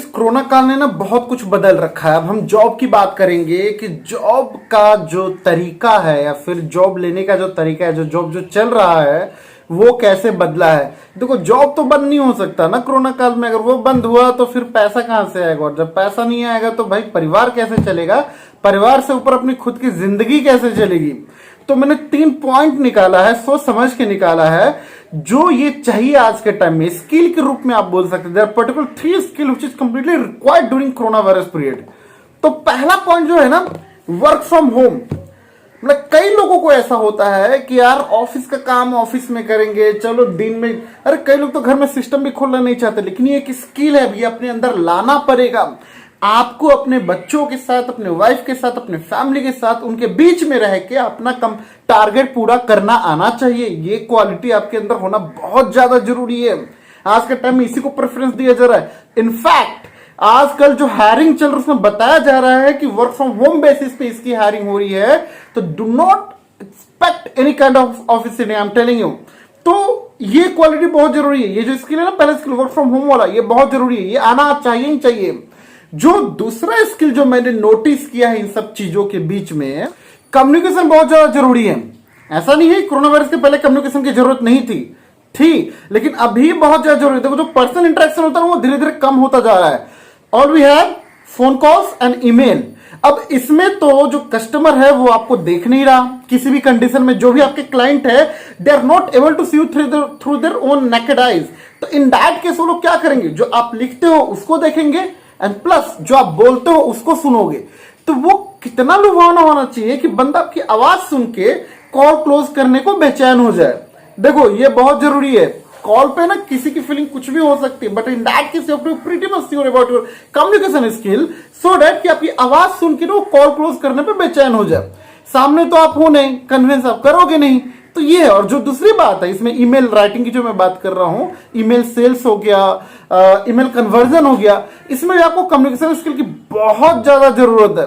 Corona काल ने ना बहुत कुछ बदल रखा है। अब हम जॉब की बात करेंगे कि जॉब का जो तरीका है या फिर जॉब लेने का जो तरीका है, जो जॉब जो चल रहा है वो कैसे बदला है। देखो, जॉब तो बंद नहीं हो सकता ना कोरोना काल में। अगर वो बंद हुआ तो फिर पैसा कहाँ से आएगा, और जब पैसा नहीं आएगा तो भाई परिवार कैसे चलेगा, परिवार से ऊपर अपनी खुद की जिंदगी कैसे चलेगी। तो मैंने 3 पॉइंट निकाला है, सोच समझ के निकाला है, जो ये चाहिए आज के टाइम में। स्किल के रूप में आप बोल सकते हैं, there particular 3 skill which is completely required during corona virus period. तो पहला पॉइंट जो है ना, वर्क फ्रॉम होम। मतलब कई लोगों को ऐसा होता है कि यार ऑफिस का काम ऑफिस में करेंगे, चलो दिन में, अरे कई लोग तो घर में सिस्टम भी खोलना नहीं चाहते, लेकिन ये एक स्किल है, ये अपने अंदर लाना पड़ेगा। आपको अपने बच्चों के साथ, अपने वाइफ के साथ, अपने फैमिली के साथ, उनके बीच में रह के अपना टारगेट पूरा करना आना चाहिए। ये क्वालिटी आपके अंदर होना बहुत ज्यादा जरूरी है। आज के टाइम में इसी को प्रेफरेंस दिया जा रहा है। इनफैक्ट आजकल जो हायरिंग चल रहा है उसमें बताया जा रहा है कि वर्क फ्रॉम होम बेसिस पे इसकी हायरिंग हो रही है। तो do not expect any kind of office, I am telling you. तो ये क्वालिटी बहुत जरूरी है। ये जो स्किल है ना, पहला स्किल वर्क फ्रॉम होम वाला, ये बहुत जरूरी है, ये आना चाहिए ही चाहिए। जो दूसरा स्किल जो मैंने नोटिस किया है इन सब चीजों के बीच में, कम्युनिकेशन बहुत ज्यादा जरूरी है। ऐसा नहीं है कोरोना वायरस के पहले कम्युनिकेशन की जरूरत नहीं थी, लेकिन अभी बहुत ज्यादा जरूरी है। देखो, जो पर्सनल इंटरेक्शन होता है वो धीरे धीरे कम होता जा रहा है। All we have phone calls and email. अब इसमें तो जो कस्टमर है वो आपको देख नहीं रहा किसी भी कंडीशन में। जो भी आपके क्लाइंट है, they are not able to see you through their own naked eyes. तो इन दैट केस वो लोग क्या करेंगे, जो आप लिखते हो उसको देखेंगे एंड प्लस जो आप बोलते हो उसको सुनोगे। तो वो कितना लुभावना होना चाहिए कि बंदा आपकी आवाज सुन के कॉल क्लोज करने को बेचैन हो जाए। देखो, ये बहुत जरूरी है। कॉल पे ना किसी की फीलिंग कुछ भी हो सकती है, but in that case you have to be pretty much sure about your communication skill, so that कि आपकी आवाज सुन के ना वो कॉल क्लोज करने पे बेचैन हो जाए। सामने तो आप हो नहीं, कन्विंस आप करोगे नहीं। तो ये है। और जो दूसरी बात है इसमें, ईमेल राइटिंग की जो मैं बात कर रहा हूं, ईमेल सेल्स हो गया, ईमेल कन्वर्जन हो गया, इसमें भी आपको कम्युनिकेशन स्किल की बहुत ज्यादा जरूरत है।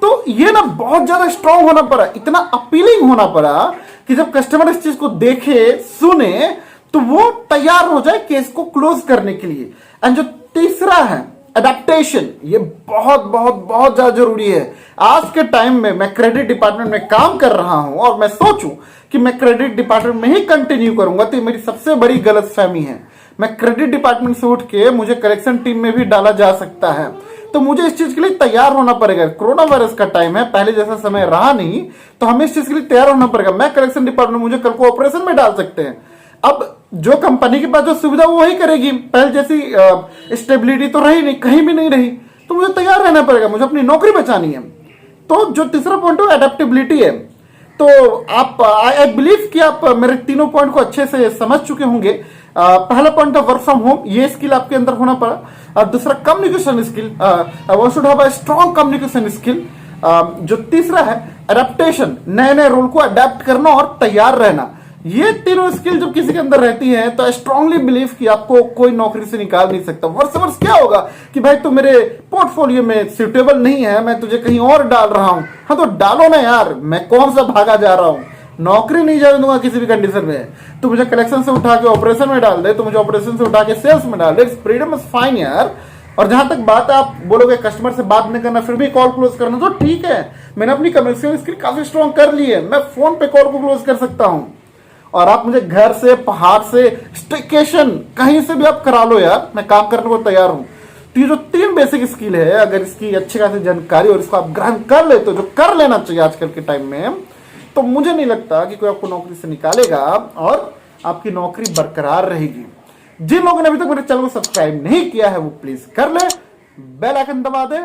तो ये ना बहुत ज्यादा स्ट्रांग होना पड़ा, इतना अपीलिंग होना पड़ा कि जब कस्टमर इस चीज को देखे, सुने, तो वो तैयार हो जाए केस को क्लोज करने के लिए। एंड जो तीसरा है अडेप्टेशन, ये बहुत बहुत बहुत ज्यादा जरूरी है। आज के टाइम में मैं क्रेडिट डिपार्टमेंट में काम कर रहा हूं और मैं सोचूं कि मैं क्रेडिट डिपार्टमेंट में ही कंटिन्यू करूंगा तो ये मेरी सबसे बड़ी गलतफहमी है। मैं क्रेडिट डिपार्टमेंट से उठ के मुझे कलेक्शन टीम में भी डाला जा सकता है। तो मुझे इस चीज के लिए तैयार होना पड़ेगा। कोरोना वायरस का टाइम है, पहले जैसा समय रहा नहीं, तो हमें इस चीज के लिए तैयार होना पड़ेगा। मैं कलेक्शन डिपार्टमेंट, मुझे कल को ऑपरेशन में डाल सकते हैं। अब जो कंपनी के पास जो सुविधा वो वही करेगी, पहले जैसी स्टेबिलिटी तो रही नहीं, कहीं भी नहीं रही। तो मुझे तैयार रहना पड़ेगा, मुझे अपनी नौकरी बचानी है। तो जो तीसरा पॉइंट है एडेप्टेबिलिटी है। तो आप, आई बिलीव कि आप मेरे तीनों पॉइंट को अच्छे से समझ चुके होंगे। पहला पॉइंट है वर्क फ्रॉम होम, ये स्किल आपके अंदर होना पड़ा। दूसरा communication skill, one should have a strong communication skill. जो तीसरा है एडेप्टेशन, नए नए रोल को अडेप्ट करना और तैयार रहना। ये तीनों स्किल जब किसी के अंदर रहती है तो आई स्ट्रांगली बिलीव कि आपको कोई नौकरी से निकाल नहीं सकता। वर्ष क्या होगा कि भाई तू मेरे पोर्टफोलियो में सुटेबल नहीं है, मैं तुझे कहीं और डाल रहा हूं। हाँ तो डालो ना यार, मैं कौन सा भागा जा रहा हूं, नौकरी नहीं जाने दूंगा किसी भी कंडीशन में। तू मुझे कलेक्शन से उठा के ऑपरेशन में डाल दे, तो मुझे ऑपरेशन से उठा के सेल्स में डाल दे, इट्स प्रीटी मच फाइन यार। और जहां तक बात है, आप बोलोगे कस्टमर से बात नहीं करना फिर भी कॉल क्लोज करना, तो ठीक है। मैंने अपनी कम्युनिकेशन स्किल काफी स्ट्रांग कर ली है, मैं फोन पे कॉल को क्लोज कर सकता हूं। और आप मुझे घर से, पहाड़ से, स्टेकेशन कहीं से भी आप करा लो यार, मैं काम करने को तैयार हूं। तो ये जो 3 बेसिक स्किल है, अगर इसकी अच्छी खासी जानकारी और इसको आप ग्रहण कर लेते हो, जो कर लेना चाहिए आजकल के टाइम में, तो मुझे नहीं लगता कि कोई आपको नौकरी से निकालेगा और आपकी नौकरी बरकरार रहेगी। जिन लोगों ने अभी तक मेरे चैनल को सब्सक्राइब नहीं किया है वो प्लीज कर ले, बेल आइकन दबा दे।